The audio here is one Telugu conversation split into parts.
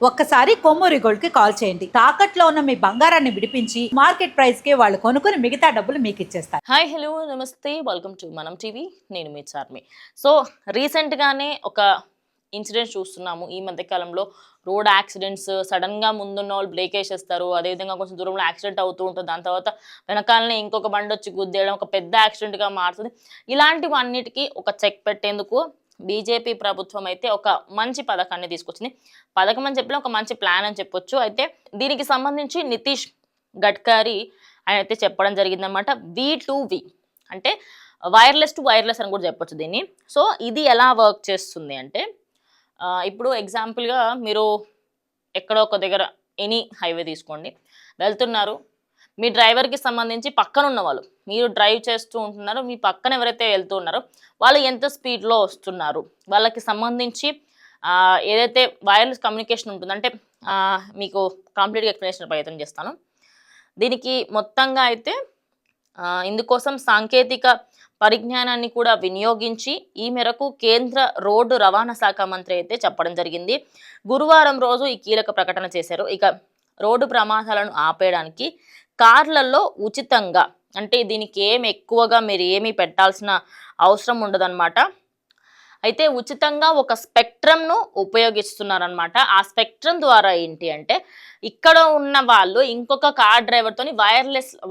ఒక్కసారి కొమ్మూరి గోల్డ్ కి కాల్ చేయండి. తాకట్లో ఉన్న మీ బంగారాన్ని విడిపించి మార్కెట్ ప్రైస్ కి వాళ్ళు కొనుక్కుని మిగతా డబ్బులు మీకు ఇచ్చేస్తారు. హాయ్ హలో నమస్తే వెల్కమ్ టు మనం టీవీ. నేను మీ చార్మి. సో రీసెంట్ గానే ఒక ఇన్సిడెంట్ చూస్తున్నాము. ఈ మధ్య కాలంలో రోడ్ యాక్సిడెంట్స్ సడన్ గా ముందున్న వాళ్ళు బ్రేక్ వేసేస్తారు. అదేవిధంగా కొంచెం దూరంలో యాక్సిడెంట్ అవుతూ ఉంటుంది. దాని తర్వాత వెనకాలనే ఇంకొక బండి వచ్చి గుద్దేయడం ఒక పెద్ద యాక్సిడెంట్ గా మారుతుంది. ఇలాంటివన్నిటికీ ఒక చెక్ పెట్టేందుకు బీజేపీ ప్రభుత్వం అయితే ఒక మంచి పథకాన్ని తీసుకొచ్చింది. పథకం అని చెప్పిన ఒక మంచి ప్లాన్ అని చెప్పొచ్చు. అయితే దీనికి సంబంధించి నితీష్ గడ్కరీ ఆయన అయితే చెప్పడం జరిగిందనమాట. V2V అంటే వైర్లెస్ టు వైర్లెస్ అని కూడా చెప్పొచ్చు దీన్ని. సో ఇది ఎలా వర్క్ చేస్తుంది అంటే ఇప్పుడు ఎగ్జాంపుల్గా మీరు ఎక్కడో ఒక దగ్గర ఎనీ హైవే తీసుకోండి, వెళ్తున్నారు. మీ డ్రైవర్కి సంబంధించి పక్కన ఉన్న వాళ్ళు, మీరు డ్రైవ్ చేస్తూ ఉంటున్నారు, మీ పక్కన ఎవరైతే వెళ్తూ ఉన్నారో వాళ్ళు ఎంత స్పీడ్లో వస్తున్నారు, వాళ్ళకి సంబంధించి ఏదైతే వైర్లెస్ కమ్యూనికేషన్ ఉంటుందో అంటే మీకు కంప్లీట్గా ఎక్స్ప్లెనేషన్ ప్రయత్నం చేస్తాను. దీనికి మొత్తంగా అయితే ఇందుకోసం సాంకేతిక పరిజ్ఞానాన్ని కూడా వినియోగించి ఈ మేరకు కేంద్ర రోడ్డు రవాణా శాఖ మంత్రి అయితే చెప్పడం జరిగింది. గురువారం రోజు ఈ కీలక ప్రకటన చేశారు. ఇక రోడ్డు ప్రమాదాలను ఆపేయడానికి కార్లలో ఉచితంగా, అంటే దీనికి ఎక్కువగా మీరు ఏమీ పెట్టాల్సిన అవసరం ఉండదన్నమాట. అయితే ఉచితంగా ఒక స్పెక్ట్రమ్ను ఉపయోగిస్తున్నారనమాట. ఆ స్పెక్ట్రమ్ ద్వారా ఏంటి అంటే ఇక్కడ ఉన్న వాళ్ళు ఇంకొక కార్ డ్రైవర్తో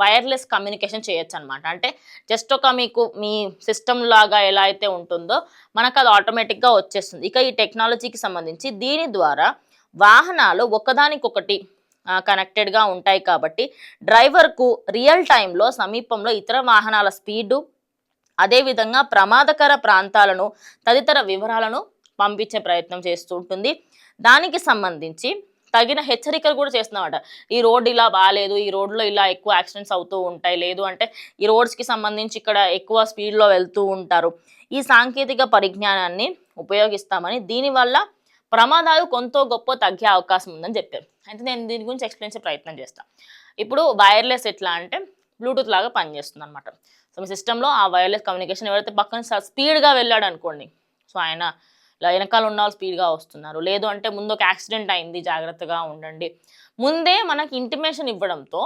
వైర్లెస్ కమ్యూనికేషన్ చేయొచ్చు అనమాట. అంటే జస్ట్ ఒక మీకు మీ సిస్టమ్ లాగా ఎలా అయితే ఉంటుందో మనకు అది ఆటోమేటిక్గా వచ్చేస్తుంది. ఇక ఈ టెక్నాలజీకి సంబంధించి దీని ద్వారా వాహనాలు ఒకదానికొకటి కనెక్టెడ్గా ఉంటాయి కాబట్టి డ్రైవర్కు రియల్ టైంలో సమీపంలో ఇతర వాహనాల స్పీడు, అదేవిధంగా ప్రమాదకర ప్రాంతాలను తదితర వివరాలను పంపించే ప్రయత్నం చేస్తూ ఉంటుంది. దానికి సంబంధించి తగిన హెచ్చరికలు కూడా చేస్తున్నామట. ఈ రోడ్డు ఇలా బాగాలేదు, ఈ రోడ్లో ఇలా ఎక్కువ యాక్సిడెంట్స్ అవుతూ ఉంటాయి, లేదు అంటే ఈ రోడ్స్కి సంబంధించి ఇక్కడ ఎక్కువ స్పీడ్లో వెళ్తూ ఉంటారు. ఈ సాంకేతిక పరిజ్ఞానాన్ని ఉపయోగిస్తామని, దీనివల్ల ప్రమాదాలు కొంత గొప్ప తగ్గే అవకాశం ఉందని చెప్పారు. అయితే నేను దీని గురించి ఎక్స్ప్లెయిన్ చేసే ప్రయత్నం చేస్తాను. ఇప్పుడు వైర్లెస్ ఎట్లా అంటే బ్లూటూత్ లాగా పనిచేస్తుంది అనమాట. సో మీ సిస్టంలో ఆ వైర్లెస్ కమ్యూనికేషన్ ఎవరైతే పక్కన స్పీడ్గా వెళ్ళాడు అనుకోండి, సో ఆయన ఇలా వెనకాల ఉన్న వాళ్ళు స్పీడ్గా వస్తున్నారు, లేదు అంటే ముందు ఒక యాక్సిడెంట్ అయింది జాగ్రత్తగా ఉండండి, ముందే మనకి ఇంటిమేషన్ ఇవ్వడంతో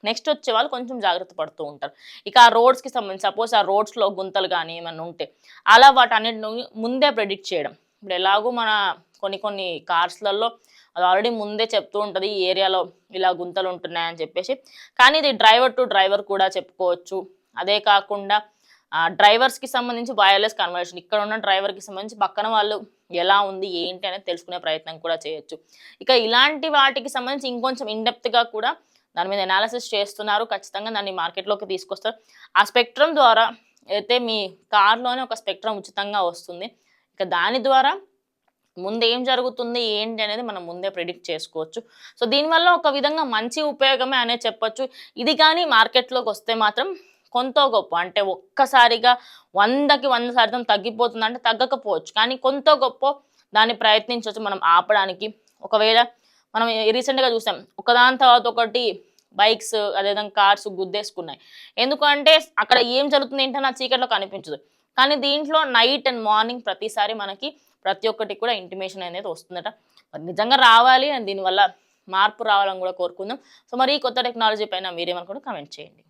నెక్స్ట్ వచ్చే వాళ్ళు కొంచెం జాగ్రత్త పడుతూ ఉంటారు. ఇక ఆ రోడ్స్కి సంబంధించి సపోజ్ ఆ రోడ్స్లో గుంతలు కానీ ఏమైనా ఉంటే అలా వాటన్నిటిని ముందే ప్రెడిక్ట్ చేయడం. ఇప్పుడు ఎలాగో మన కొన్ని కార్స్లలో అది ఆల్రెడీ ముందే చెప్తూ ఉంటుంది ఈ ఏరియాలో ఇలా గుంతలు ఉంటున్నాయని చెప్పేసి. కానీ ఇది డ్రైవర్ టు డ్రైవర్ కూడా చెప్పుకోవచ్చు. అదే కాకుండా డ్రైవర్స్కి సంబంధించి వైర్లెస్ కన్వర్షన్, ఇక్కడ ఉన్న డ్రైవర్కి సంబంధించి పక్కన వాళ్ళు ఎలా ఉంది ఏంటి అనేది తెలుసుకునే ప్రయత్నం కూడా చేయొచ్చు. ఇక ఇలాంటి వాటికి సంబంధించి ఇంకొంచెం ఇన్డెప్త్గా కూడా దాని మీద అనాలిసిస్ చేస్తున్నారు. ఖచ్చితంగా దాన్ని మార్కెట్లోకి తీసుకొస్తారు. ఆ స్పెక్ట్రమ్ ద్వారా అయితే మీ కార్లోనే ఒక స్పెక్ట్రమ్ ఉచితంగా వస్తుంది. ఇక దాని ద్వారా ముందు ఏం జరుగుతుంది ఏంటి అనేది మనం ముందే ప్రిడిక్ట్ చేసుకోవచ్చు. సో దీనివల్ల ఒక విధంగా మంచి ఉపయోగమే అనేది చెప్పొచ్చు. ఇది కానీ మార్కెట్లోకి వస్తే మాత్రం కొంత గొప్ప, అంటే ఒక్కసారిగా 100కి 100% తగ్గిపోతుందంటే తగ్గకపోవచ్చు, కానీ కొంత గొప్ప దాన్ని ప్రయత్నించవచ్చు మనం ఆపడానికి. ఒకవేళ మనం రీసెంట్గా చూసాం ఒకదాని తర్వాత ఒకటి బైక్స్ అదేవిధంగా కార్స్ గుద్దేసుకున్నాయి. ఎందుకంటే అక్కడ ఏం జరుగుతుంది ఏంటో నా చీకట్లో కనిపించదు, కానీ దీంట్లో నైట్ అండ్ మార్నింగ్ ప్రతిసారి మనకి ప్రతి ఒక్కటి కూడా ఇంటిమేషన్ అనేది వస్తుందట. మరి నిజంగా రావాలి అండ్ దీనివల్ల మార్పు రావాలని కూడా కోరుకుందాం. సో మరి ఈ కొత్త టెక్నాలజీ పైన మీరేమనుకుంటే కామెంట్ చేయండి.